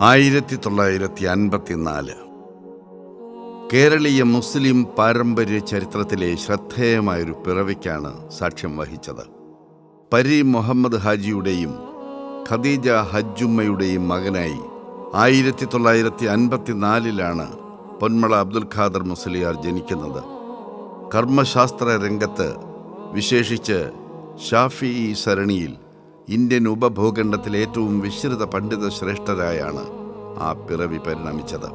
1954 കേരളീയ മുസ്ലിം പാരമ്പര്യ ചരിത്രത്തിലെ ശ്രദ്ധേയമായൊരു പിറവിക്കാണ് സാക്ഷ്യം വഹിച്ചത്. പരി മുഹമ്മദ് ഹാജിയുടെയും ഖദീജ ഹജ്ജുമ്മയുടെയും മകനായി 1954 പൊന്മള അബ്ദുൽ ഖാദർ മുസ്ലിയാർ ജനിക്കുന്നത്. കർമ്മശാസ്ത്ര രംഗത്ത്, വിശേഷിച്ച് ഷാഫിഈ സരണിയിൽ ഇന്ത്യൻ ഉപഭൂഖണ്ഡത്തിലെ ഏറ്റവും വിശ്രിത പണ്ഡിത ശ്രേഷ്ഠരായാണ് ആ പിറവി പരിണമിച്ചത്.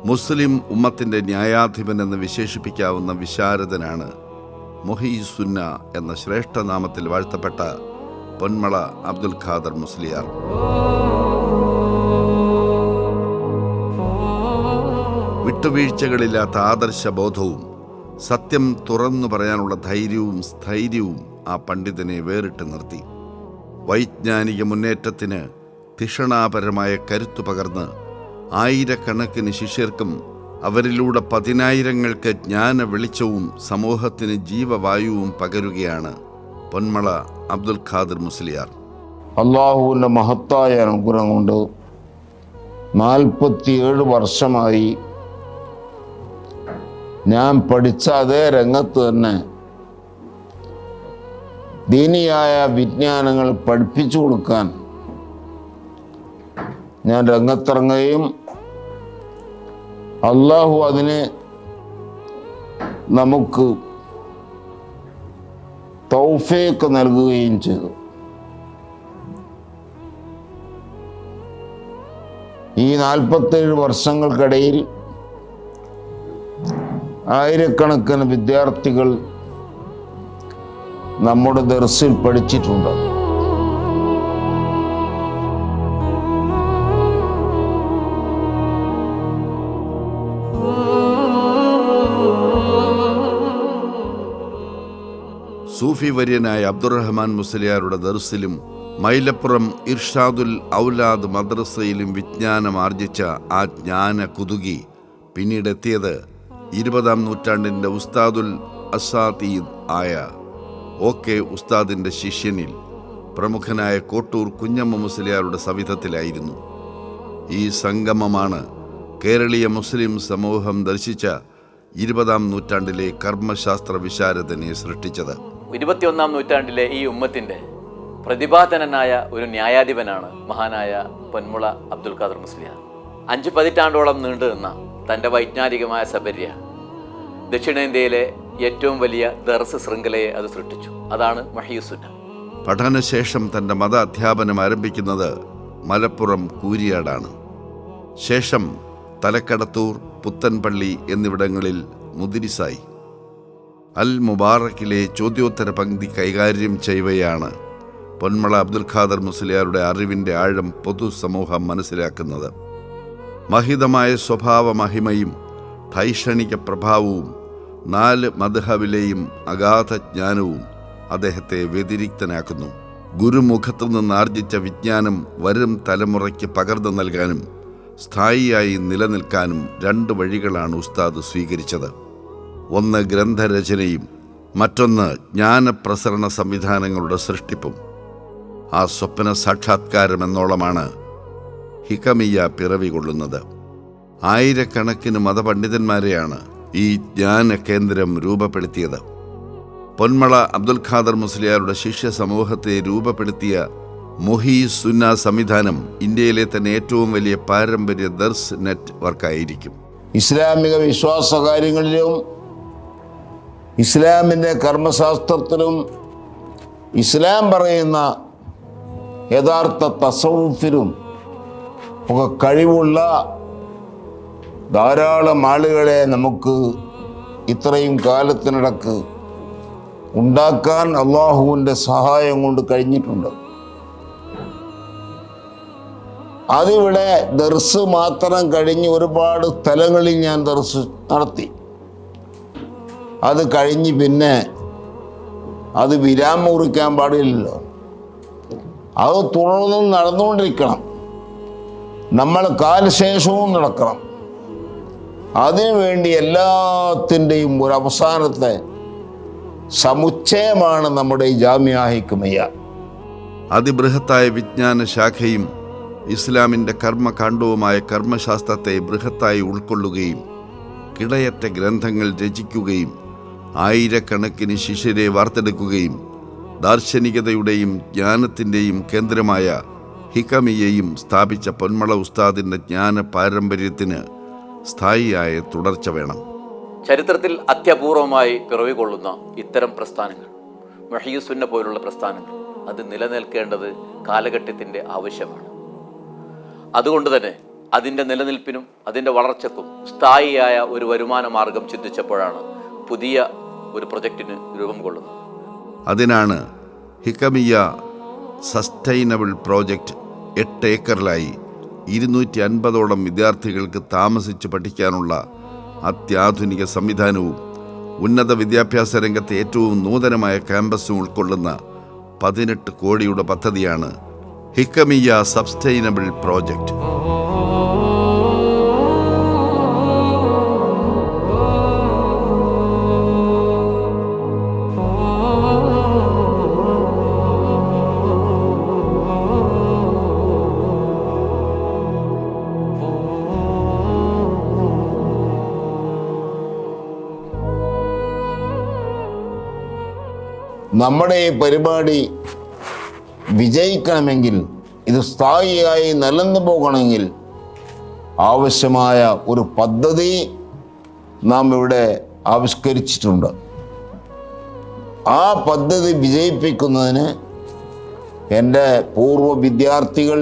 മുസ്ലിം ഉമ്മത്തിൻ്റെ ന്യായാധിപനെന്ന് വിശേഷിപ്പിക്കാവുന്ന വിശാരദനാണ് മുഹീസുന്ന എന്ന ശ്രേഷ്ഠനാമത്തിൽ വാഴ്ത്തപ്പെട്ട പൊന്മള അബ്ദുൽ ഖാദർ മുസ്ലിയാർ. വിട്ടുവീഴ്ചകളില്ലാത്ത ആദർശബോധവും സത്യം തുറന്നു പറയാനുള്ള ധൈര്യവും സ്ഥൈര്യവും ആ പണ്ഡിതനെ വേറിട്ട് നിർത്തി. വൈജ്ഞാനിക മുന്നേറ്റത്തിന് ധിഷണാപരമായ കരുത്തു പകർന്ന് ആയിരക്കണക്കിന് ശിഷ്യർക്കും അവരിലൂടെ പതിനായിരങ്ങൾക്ക് ജ്ഞാന വെളിച്ചവും സമൂഹത്തിന് ജീവവായുവും പകരുകയാണ് പൊന്മള അബ്ദുൽ ഖാദർ മുസ്ലിയാർ. അള്ളാഹുവിൻ്റെ മഹത്തായ അനുഗ്രഹം കൊണ്ട് 47 വർഷമായി ഞാൻ പഠിച്ച അതേ രംഗത്ത് തന്നെ ദീനിയായ വിജ്ഞാനങ്ങൾ പഠിപ്പിച്ചു കൊടുക്കാൻ ഞാൻ രംഗത്തിറങ്ങുകയും അള്ളാഹു അതിന് നമുക്ക് തൗഫീഖ് നൽകുകയും ചെയ്തു. ഈ 47 വർഷങ്ങൾക്കിടയിൽ ആയിരക്കണക്കിന് വിദ്യാർത്ഥികൾ നമ്മുടെ ദർസിൽ പഠിച്ചിട്ടുണ്ട്. സൂഫി വര്യനായ അബ്ദുറഹ്മാൻ മുസ്ലിയാരുടെ ദർസിലും മൈലപ്പുറം ഇർഷാദുൽ ഔലാദ് മദ്രസയിലും വിജ്ഞാനം ആർജിച്ച ആ ജ്ഞാന കുതുകി പിന്നീടെത്തിയത് 20-ാം നൂറ്റാണ്ടിൻ്റെ ഉസ്താദുൽ അസാതീദ് ആയ OK ഉസ്താദിൻ്റെ ശിഷ്യനിൽ പ്രമുഖനായ കോട്ടൂർ കുഞ്ഞമ്മ മുസ്ലിയാരുടെ സവിധത്തിലായിരുന്നു. ഈ സംഗമമാണ് കേരളീയ മുസ്ലിം സമൂഹം ദർശിച്ച 20-ാം നൂറ്റാണ്ടിലെ കർമ്മശാസ്ത്ര വിശാരദനെ സൃഷ്ടിച്ചത്. 21-ാം നൂറ്റാണ്ടിലെ ഈ ഉമ്മത്തിൻ്റെ പ്രതിഭാധനനായ ഒരു ന്യായാധിപനാണ് മഹാനായ പൊന്മുള അബ്ദുൽ ഖാദർ മുസ്ലിയാർ. 5 പതിറ്റാണ്ടോളം നീണ്ടു നിന്ന തൻ്റെ വൈജ്ഞാനികമായ സബര്യ ദക്ഷിണേന്ത്യയിലെ ഏറ്റവും വലിയ ദർസ് ശൃംഖലയെ അത് സൃഷ്ടിച്ചു. അതാണ് മുഹീസുന്ന. പഠനശേഷം തൻ്റെ മത അധ്യാപനം ആരംഭിക്കുന്നത് മലപ്പുറം കൂരിയാടാണ്. ശേഷം തലക്കടത്തൂർ, പുത്തൻപള്ളി എന്നിവിടങ്ങളിൽ മുദിരിസായി. അൽ മുബാറക്കിലെ ചോദ്യോത്തര പങ്ക്തി കൈകാര്യം ചെയ്യവെയാണ് പൊന്മള അബ്ദുൽ ഖാദർ മുസ്ലിയാരുടെ അറിവിൻ്റെ ആഴം പൊതുസമൂഹം മനസ്സിലാക്കുന്നത്. മഹിതമായ സ്വഭാവ മഹിമയും ധൈഷണിക പ്രഭാവവും 4 മദ്ഹബിലെയും അഗാധ ജ്ഞാനവും അദ്ദേഹത്തെ വ്യതിരിക്തനാക്കുന്നു. ഗുരുമുഖത്തു നിന്ന് ആർജിച്ച വിജ്ഞാനം വരും തലമുറയ്ക്ക് പകർന്നു നൽകാനും സ്ഥായിയായി നിലനിൽക്കാനും 2 വഴികളാണ് ഉസ്താദ് സ്വീകരിച്ചത്. ഒന്ന് ഗ്രന്ഥരചനയും മറ്റൊന്ന് ജ്ഞാനപ്രസരണ സംവിധാനങ്ങളുടെ സൃഷ്ടിപ്പും. ആ സ്വപ്ന സാക്ഷാത്കാരം എന്നോളമാണ് ഹികമിയ പിറവി കൊള്ളുന്നത്. ആയിരക്കണക്കിന് മതപണ്ഡിതന്മാരെയാണ് ഈ ജ്ഞാന കേന്ദ്രം രൂപപ്പെടുത്തിയത്. പൊന്മള അബ്ദുൽ ഖാദർ മുസ്ലിയാരുടെ ശിഷ്യ സമൂഹത്തെ രൂപപ്പെടുത്തിയ മുഹീസുന്ന സംവിധാനം ഇന്ത്യയിലെ തന്നെ ഏറ്റവും വലിയ പാരമ്പര്യ ദർസ് നെറ്റ്വർക്കായിരിക്കും. ഇസ്ലാമിക വിശ്വാസ കാര്യങ്ങളിലും ഇസ്ലാമിൻ്റെ കർമ്മശാസ്ത്രത്തിലും ഇസ്ലാം പറയുന്ന യഥാർത്ഥ തസവുഫിലും ഒക്കെ കഴിവുള്ള ധാരാളം ആളുകളെ നമുക്ക് ഇത്രയും കാലത്തിനിടക്ക് ഉണ്ടാക്കാൻ അള്ളാഹുവിൻ്റെ സഹായം കൊണ്ട് കഴിഞ്ഞിട്ടുണ്ട്. അതിവിടെ ദർസ് മാത്രം കഴിഞ്ഞ് ഒരുപാട് സ്ഥലങ്ങളിൽ ഞാൻ ദർസ് നടത്തി. അത് കഴിഞ്ഞ് പിന്നെ അത് വിരാമം കുറിക്കാൻ പാടില്ലല്ലോ. അത് തുടർന്നും നടന്നുകൊണ്ടിരിക്കണം. നമ്മൾ കാലശേഷവും നടക്കണം. അതിനുവേണ്ടി എല്ലാത്തിൻ്റെയും ഒരു അവസാനത്തെ സമുച്ചയമാണ് നമ്മുടെ ഈ ജാമിഅ ഹിക്മയ്യ. അതിബൃഹത്തായ വിജ്ഞാന ശാഖയും ഇസ്ലാമിൻ്റെ കർമ്മകാണ്ഡവുമായ കർമ്മശാസ്ത്രത്തെ ബൃഹത്തായി ഉൾക്കൊള്ളുകയും കിടയറ്റ ഗ്രന്ഥങ്ങൾ രചിക്കുകയും ആയിരക്കണക്കിന് ശിഷ്യരെ വാർത്തെടുക്കുകയും ദാർശനികതയുടെയും ജ്ഞാനത്തിൻ്റെയും കേന്ദ്രമായ ഹിക്കമിയയും സ്ഥാപിച്ച പൊന്മള ഉസ്താദിൻ്റെ ജ്ഞാന പാരമ്പര്യത്തിന് സ്ഥായിയായ തുടർച്ച വേണം. ചരിത്രത്തിൽ അത്യപൂർവമായി പിറവി കൊള്ളുന്ന ഇത്തരം പ്രസ്ഥാനങ്ങൾ, മുഹയ്യിസുന്ന പോലുള്ള പ്രസ്ഥാനങ്ങൾ, അത് നിലനിൽക്കേണ്ടത് കാലഘട്ടത്തിൻ്റെ ആവശ്യമാണ്. അതുകൊണ്ട് തന്നെ അതിൻ്റെ നിലനിൽപ്പിനും അതിൻ്റെ വളർച്ചയ്ക്കും സ്ഥായിയായ ഒരു വരുമാന മാർഗം ചിന്തിച്ചപ്പോഴാണ് പുതിയ ഒരു പ്രൊജക്റ്റിന് രൂപം കൊള്ളുന്നത്. അതിനാണ് ഹിക്കമിയ സസ്റ്റൈനബിൾ പ്രോജക്റ്റ്. 8 ഏക്കറിലായി 250ഓളം വിദ്യാർത്ഥികൾക്ക് താമസിച്ച് പഠിക്കാനുള്ള അത്യാധുനിക സംവിധാനവും ഉന്നത വിദ്യാഭ്യാസ രംഗത്തെ ഏറ്റവും നൂതനമായ ക്യാമ്പസും ഉൾക്കൊള്ളുന്ന 18 കോടിയുടെ പദ്ധതിയാണ് ഹിക്കമിയ സസ്റ്റൈനബിൾ പ്രോജക്റ്റ്. നമ്മുടെ ഈ പരിപാടി വിജയിക്കണമെങ്കിൽ, ഇത് സ്ഥായിയായി നിലനിന്നു പോകണമെങ്കിൽ ആവശ്യമായ ഒരു പദ്ധതി നാം ഇവിടെ ആവിഷ്കരിച്ചിട്ടുണ്ട്. ആ പദ്ധതി വിജയിപ്പിക്കുന്നതിന് എൻ്റെ പൂർവ്വ വിദ്യാർത്ഥികൾ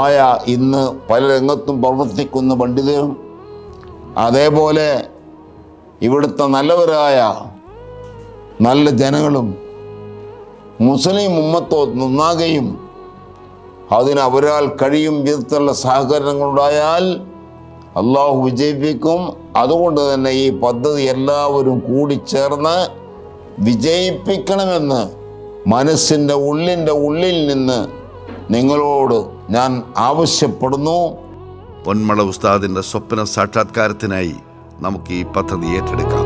ആയ ഇന്ന് പല രംഗത്തും പ്രവർത്തിക്കുന്ന പണ്ഡിതരും അതേപോലെ ഇവിടുത്തെ നല്ലവരായ നല്ല ജനങ്ങളും മുസ്ലിം ഉമ്മത്തോ നന്നാകുകയും അതിന് അവരാൽ കഴിയും വിധത്തിലുള്ള സഹകരണങ്ങളുണ്ടായാൽ അള്ളാഹു വിജയിപ്പിക്കും. അതുകൊണ്ട് തന്നെ ഈ പദ്ധതി എല്ലാവരും കൂടിച്ചേർന്ന് വിജയിപ്പിക്കണമെന്ന് മനസ്സിൻ്റെ ഉള്ളിൽ നിന്ന് നിങ്ങളോട് ഞാൻ ആവശ്യപ്പെടുന്നു. പൊന്മള ഉസ്താദിൻ്റെ സ്വപ്ന സാക്ഷാത്കാരത്തിനായി നമുക്ക് ഈ പദ്ധതി ഏറ്റെടുക്കാം.